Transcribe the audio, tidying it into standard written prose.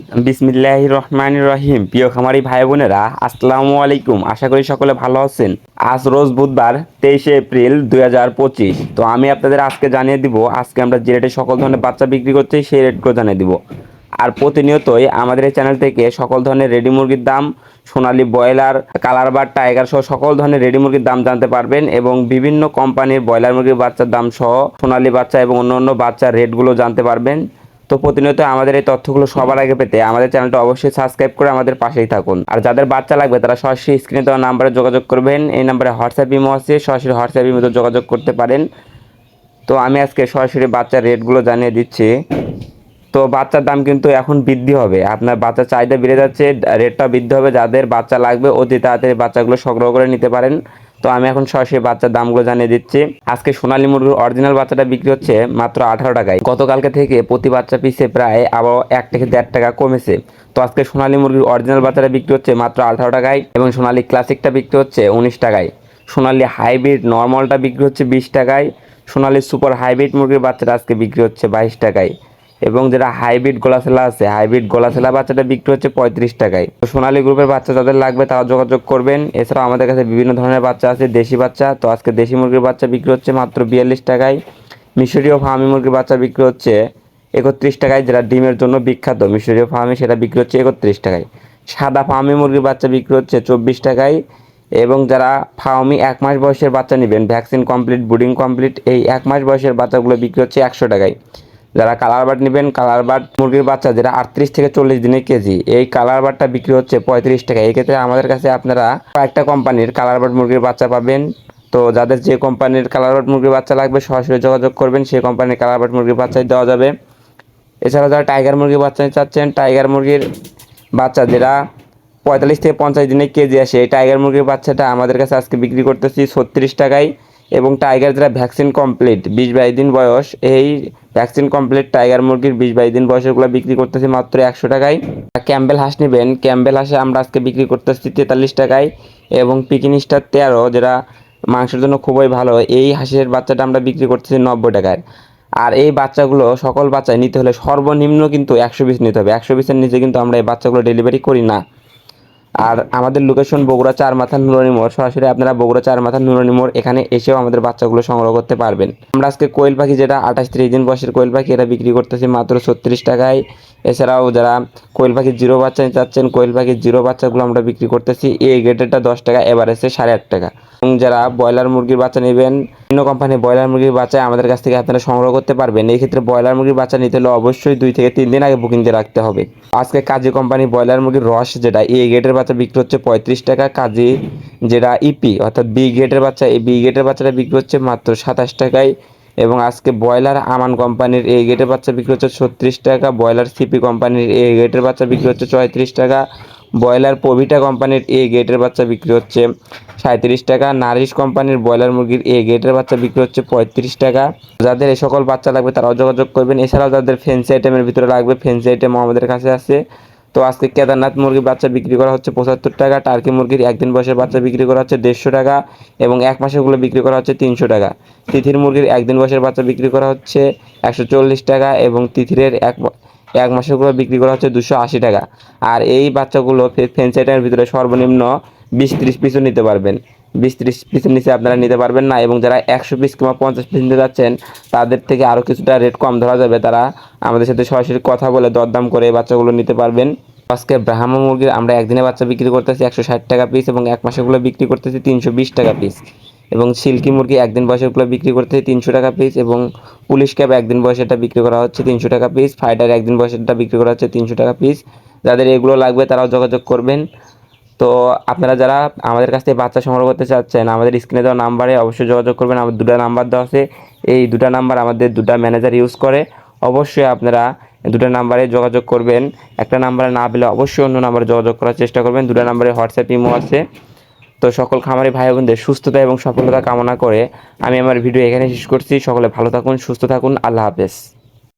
বিসমিল্লাহির রহমানির রহিম। প্রিয় খামারি ভাই বোনেরা, আসসালামু আলাইকুম। আশা করি সকলে ভালো আছেন। আজ রোজ বুধবার 23শে এপ্রিল 2025। তো আমি আপনাদের আজকে জানিয়ে দিব, আজকে আমরা যে রেটে সকল ধরনের বাচ্চা বিক্রি করছি সেই রেটগুলো জানিয়ে দিব। আর প্রতিনিয়তই আমাদের এই চ্যানেল থেকে সকল ধরনের রেডি মুরগির দাম, সোনালী ব্রয়লার, কালার বার্ড, টাইগার সহ সকল ধরনের রেডি মুরগির দাম জানতে পারবেন এবং বিভিন্ন কোম্পানির ব্রয়লার মুরগির বাচ্চার দাম সহ সোনালী বাচ্চা এবং অন্যান্য বাচ্চার রেটগুলো জানতে পারবেন। তো প্রতিনিয়ত আমাদের এই তথ্যগুলো সবার আগে পেতে আমাদের চ্যানেলটা অবশ্যই সাবস্ক্রাইব করে আমাদের পাশেই থাকুন। আর যাদের বাচ্চা লাগবে তারা সরাসরি স্ক্রিনে দেওয়া নাম্বারে যোগাযোগ করবেন। এই নাম্বারে হোয়াটসঅ্যাপ ইমো আছে, সরাসরি হোয়াটসঅ্যাপ ইমোতে যোগাযোগ করতে পারেন। তো আমি আজকে সরাসরি বাচ্চার রেটগুলো জানিয়ে দিচ্ছি। তো বাচ্চার দাম কিন্তু এখন বৃদ্ধি হবে, আপনার বাচ্চার চাহিদা বেড়ে যাচ্ছে, রেটটা বৃদ্ধি হবে। যাদের বাচ্চা লাগবে অতি তাড়াতাড়ি বাচ্চাগুলো সংগ্রহ করে নিতে পারেন। তো আমি এখন সরাসরি বাচ্চার দামগুলো জানিয়ে দিচ্ছি। আজকে সোনালী মুরগির অরিজিনাল বাচ্চাটা বিক্রি হচ্ছে মাত্র 18 টাকায়। গতকালকে থেকে প্রতি বাচ্চা পিছে প্রায় আবার 1 থেকে 1.5 টাকা কমেছে। তো আজকে সোনালী মুরগির অরিজিনাল বাচ্চাটা বিক্রি হচ্ছে মাত্র 18 টাকায় এবং সোনালী ক্লাসিকটা বিক্রি হচ্ছে 19 টাকায়। সোনালী হাইব্রিড নর্মালটা বিক্রি হচ্ছে 20 টাকায়। সোনালী সুপার হাইব্রিড মুরগির বাচ্চাটা আজকে বিক্রি হচ্ছে 22 টাকায় এবং যেটা হাইব্রিড গোলাছেলা আছে, হাইব্রিড গোলাছেলা বাচ্চাটা বিক্রি হচ্ছে 35 টাকায়। তো সোনালী গ্রুপের বাচ্চা যাদের লাগবে তারা যোগাযোগ করবেন। এছাড়াও আমাদের কাছে বিভিন্ন ধরনের বাচ্চা আছে, দেশি বাচ্চা। তো আজকে দেশি মুরগির বাচ্চা বিক্রি হচ্ছে মাত্র 42 টাকায়। মিশরীয় ফার্মি মুরগির বাচ্চা বিক্রি হচ্ছে 31 টাকায়, যেটা ডিমের জন্য বিখ্যাত মিশরীয় ফার্মি, সেটা বিক্রি হচ্ছে 31 টাকায়। সাদা ফার্মি মুরগির বাচ্চা বিক্রি হচ্ছে 24 টাকায় এবং যারা ফার্মি 1 মাস বয়সের বাচ্চা নেবেন, ভ্যাকসিন কমপ্লিট, ব্রিডিং কমপ্লিট, এই 1 মাস বয়সের বাচ্চাগুলো বিক্রি হচ্ছে 100 টাকায়। যারা কালার বার্ড নেবেন, কালার বার্ড মুরগির বাচ্চা যেটা 38 থেকে 40 দিনের কেজি, এই কালার বার্ডটা বিক্রি হচ্ছে 35 টাকা। এই ক্ষেত্রে আমাদের কাছে আপনারা কয়েকটা কোম্পানির কালার বার্ড মুরগির বাচ্চা পাবেন। তো যাদের যে কোম্পানির কালার বার্ড মুরগির বাচ্চা লাগবে সরাসরি যোগাযোগ করবেন, সেই কোম্পানির কালার বার্ড মুরগির বাচ্চাই দেওয়া যাবে। এছাড়া যারা টাইগার মুরগির বাচ্চা চাচ্ছেন, টাইগার মুরগির বাচ্চা যেটা 45 থেকে 50 দিনের কেজি আসে, এই টাইগার মুরগির বাচ্চাটা আমাদের কাছে আজকে বিক্রি করতেছি 36 টাকায়। এবং টাইগার যেটা ভ্যাকসিন কমপ্লিট 20-22 দিন বয়স, এই ভ্যাকসিন কমপ্লিট টাইগার মুরগির 20-22 দিন বয়সেরগুলো বিক্রি করতেছি মাত্র 100 টাকায়। ক্যাম্বেল হাঁস নেবেন, ক্যাম্বেল হাঁসে আমরা আজকে বিক্রি করতেছি 43 টাকায় এবং পিকিন স্টার 13 যেটা মাংসের জন্য খুবই ভালো, এই হাঁসের বাচ্চাটা আমরা বিক্রি করতেছি 90 টাকায়। আর এই বাচ্চাগুলো সকল বাচ্চায় নিতে হলে সর্বনিম্ন কিন্তু 100 পিস নিতে হবে। 100 পিসের নিচে কিন্তু আমরা এই বাচ্চাগুলো ডেলিভারি করি না। আর আমাদের লোকেশন বগুড়া চারমাথা নুরানি মোড়। সরাসরি আপনারা বগুড়া চারমাথা নুরানি মোড় এখানে এসেও আমাদের বাচ্চাগুলো সংগ্রহ করতে পারবেন। আমরা আজকে কোয়েল পাখি যেটা 28-30 দিন বয়সের কোয়েল পাখি, এটা বিক্রি করতেছি মাত্র 36 টাকায়। এছাড়াও যারা কোয়েল পাখির জিরো বাচ্চা চাচ্ছেন, কোয়েল পাখির জিরো বাচ্চাগুলো আমরা বিক্রি করতেছি এই গ্রেডেরটা 10 টাকা, এভারেজে 8.5 টাকা। এবং যারা ব্রয়লার মুরগির বাচ্চা নেবেন, বিভিন্ন কোম্পানির ব্রয়লার মুরগির বাচ্চা আমাদের কাছ থেকে আপনারা সংগ্রহ করতে পারবেন। এই ক্ষেত্রে ব্রয়লার মুরগির বাচ্চা নিতে হলে অবশ্যই 2 থেকে 3 দিন আগে বুকিং দিয়ে রাখতে হবে। আজকে কাজী কোম্পানি ব্রয়লার মুরগির রস যেটা এই গ্রেডের বাচ্চা বিক্রি হচ্ছে 35 টাকা। কাজী যেটা ইপি অর্থাৎ বি গ্রেডের বাচ্চা, এই বি গ্রেডের বাচ্চাটা বিক্রি হচ্ছে মাত্র 27 টাকায়। এবং আজকে ব্রয়লার আমান কোম্পানির এই গ্রেডের বাচ্চা বিক্রি হচ্ছে 36 টাকা। ব্রয়লার সিপি কোম্পানির এই গ্রেডের বাচ্চা বিক্রি হচ্ছে 34 টাকা। ব্রয়লার পবিটা কোম্পানির এই গ্রেডের বাচ্চা বিক্রি হচ্ছে 37 টাকা। নারিশ কোম্পানির ব্রয়লার মুরগির এই গ্রেডের বাচ্চা বিক্রি হচ্ছে 35 টাকা। যাদের এই সকল বাচ্চা লাগবে তারাও যোগাযোগ করবেন। এছাড়াও যাদের ফেন্সি আইটেমের ভিতরে লাগবে, ফেন্সি আইটেমও আমাদের কাছে আছে। তো আজকে কেদারনাথ মুরগির বাচ্চা বিক্রি করা হচ্ছে 75 টাকা। টার্কি মুরগির 1 দিন বয়সের বাচ্চা বিক্রি করা হচ্ছে 150 টাকা এবং 1 মাসেরগুলো বিক্রি করা হচ্ছে 300 টাকা। তিথির মুরগির 1 দিন বয়সের বাচ্চা বিক্রি করা হচ্ছে 140 টাকা এবং তিথিরের এক মাসেরগুলো বিক্রি করা হচ্ছে 280 টাকা। আর এই বাচ্চাগুলো ফেন্সি আইটেমের ভিতরে সর্বনিম্ন 20-30 পিসও নিতে পারবেন। 20-30 পিসের নিচে আপনারা নিতে পারবেন না। এবং যারা 100 পিস কিংবা 50 পিস নিতে যাচ্ছেন তাদের থেকে আরও কিছুটা রেট কম ধরা যাবে, তারা আমাদের সাথে সরাসরি কথা বলে দরদাম করে এই বাচ্চাগুলো নিতে পারবেন। আজকে ব্রাহ্মা মুরগির আমরা একদিনে বাচ্চা বিক্রি করতেছি 160 টাকা পিস এবং 1 মাসেগুলো বিক্রি করতেছি 320 টাকা পিস। এবং সিল্কি মুরগি 1 দিন বয়সেরগুলো বিক্রি করতেছি 300 টাকা পিস এবং পুলিশ ক্যাপ 1 দিন বয়সেরটা বিক্রি করা হচ্ছে 300 টাকা পিস। ফাইটার 1 দিন বয়সেরটা বিক্রি করা হচ্ছে 300 টাকা পিস। যাদের এগুলো লাগবে তারাও যোগাযোগ করবেন। তো আপনারা যারা আমাদের কাছ থেকে বাচ্চা সংগ্রহ করতে চাচ্ছেন আমাদের স্ক্রিনে দেওয়া নাম্বারে অবশ্যই যোগাযোগ করবেন। আমার 2টা নাম্বার দেওয়া আছে, এই 2টা নাম্বার আমাদের 2টা ম্যানেজার ইউজ করে। অবশ্যই আপনারা 2টা নাম্বারে যোগাযোগ করবেন। একটা নাম্বারে না পেলে অবশ্যই অন্য নাম্বারে যোগাযোগ করার চেষ্টা করবেন। 2টা নাম্বারে হোয়াটসঅ্যাপ ইমো আছে। তো সকল খামারি ভাই বোনদের সুস্থতা এবং সফলতা কামনা করে আমি আমার ভিডিও এখানে শেষ করছি। সকলে ভালো থাকুন, সুস্থ থাকুন। আল্লাহ হাফেজ।